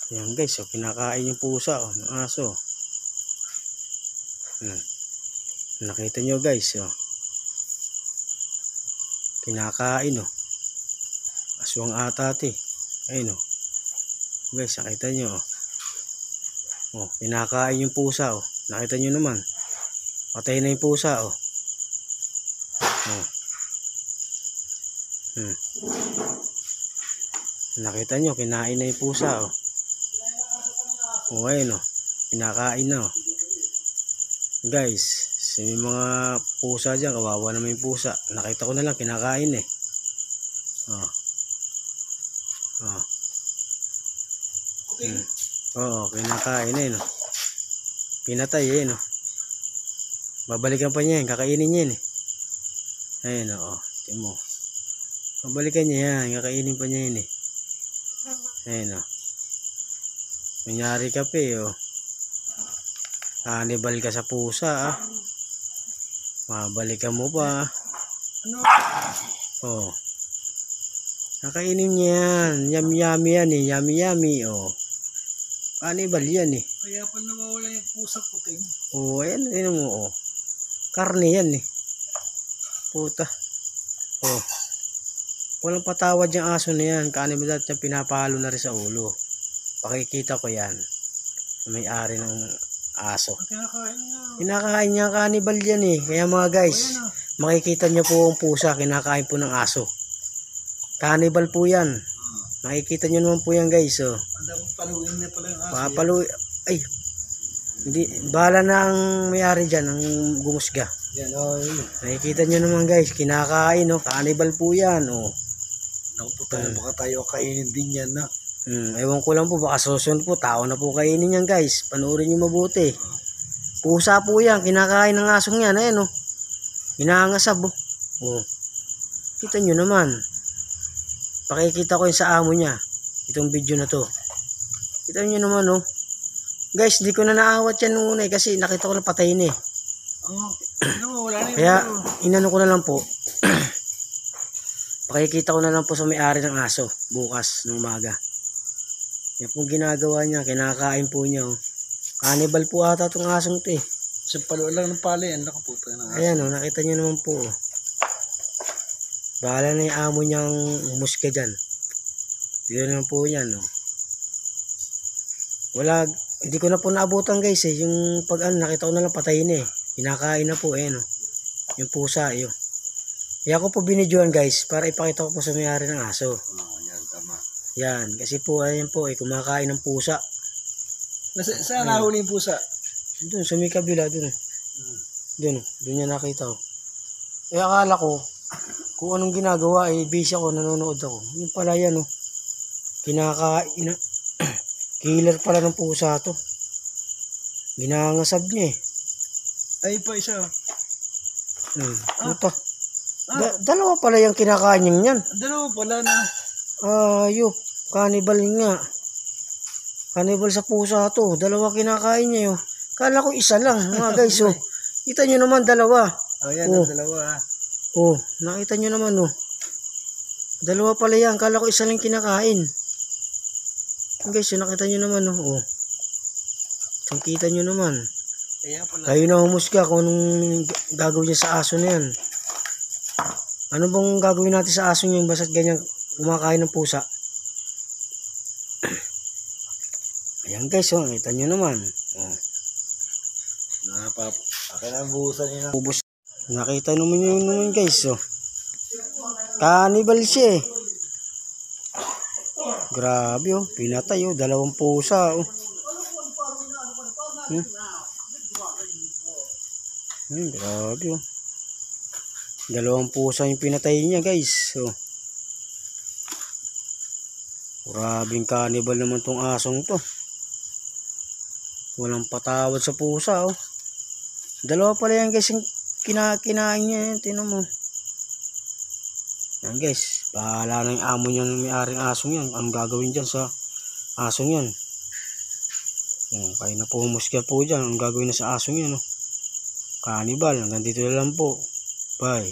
Ayan guys, so kinakain yung pusa ng aso. Nakita nyo guys, kinakain aswang atati. Ayun guys, nakita nyo kinakain yung pusa nakita nyo naman, patay na yung pusa nakita nyo, kinain na yung pusa ayun kinakain na guys. So, may mga pusa dyan, kawawa naman yung pusa. Nakita ko na lang, kinakain kinakain na pinatay babalikan pa niya yan, kakainin niya yan ayun tingnan mo, babalikan niya yan, kakainin pa niya yan ayun kunyari ka pa kanibal ka sa pusa mabalikan mo pa kakainin niya yan, yummy yan yummy kanibal yan kaya pala nawawala yung pusa puting ayan mo karne yan puta walang patawad yung aso na yan, kanibal at yung pinapahalo na rin sa ulo. Pakikita ko yan, may-ari ng aso. Kinakain niya, kanibal yan kaya mga guys, makikita nyo po ang pusa, kinakain po ng aso. Kanibal po yan. Makikita nyo naman po yan guys paluin na pala yung aso. Papaluin, ay hindi, bahala na ang may-ari dyan, ang gumusga yan. Makikita nyo naman guys, kinakain kanibal po yan naku po tayo, baka tayo kainin din yan ewan ko lang po, baka susunod po tao na po kainin yan guys. Panoorin nyo mabuti. Pusa po yan, kinakain ng asong yan. Ayan inaangasab kita nyo naman, pakikita ko yung sa amo nya itong video na to. Kita nyo naman guys, di ko na naawat yan nung una kasi nakita ko na patay na kaya inano ko na lang po pakikita ko na lang po sa may-ari ng aso bukas ng umaga. Yan pong ginagawa niya, kinakain po niya kanibal po ata itong asong ito sa paluin lang ng pali, ang nakaputa ng aso. Ayan nakita niyo naman po bahala na yung amo niyang muska dyan. Dito naman po yan wala, hindi ko na po naabutan guys yung pag nakita ko na lang patay na kinakain na po yung pusa kaya ako po binidyoan guys para ipakita ko po sa may-ari ng aso. Yan, tama. Yan, kasi po ayan po kumakain ng pusa. Saan nahuli yung pusa? Doon sa may kabila doon niya nakita akala ko kung anong ginagawa busy ako, nanonood ako. Yung pala yan kinakain killer pala ng pusa to, ginangasab niya ay pa isa puta. Dalawa pala yung kinakain niya yan. Dalawa pala na ayop, kanibal nga, kanibal sa pusa to. Dalawa kinakain niya kala ko isa lang mga guys kita nyo naman dalawa yan dalawa nakita nyo naman dalawa pala yan, kala ko isa lang kinakain guys nakita nyo naman kita nyo naman kayo na humusga kung anong gagawin niya sa aso na yan. Ano bang gagawin natin sa aso niya basta't ganyan kumakain ng pusa? Ayan guys nakita nyo naman akin ang buhusan niya ubos. Nakita naman yun naman guys kanibal siya grabe pinatay dalawang pusa grabe dalawang pusa yung pinatay niya guys grabing kanibal naman tong asong to, walang patawad sa pusa dalawa pala yan guys yung kinain niya tinan mo yan guys. Bahala na yung amo niya ng may-aring asong yan, ang gagawin dyan sa asong yan kayo na po humusga po dyan ang gagawin na sa asong yan kanibal. Hanggang dito na lang po, bye.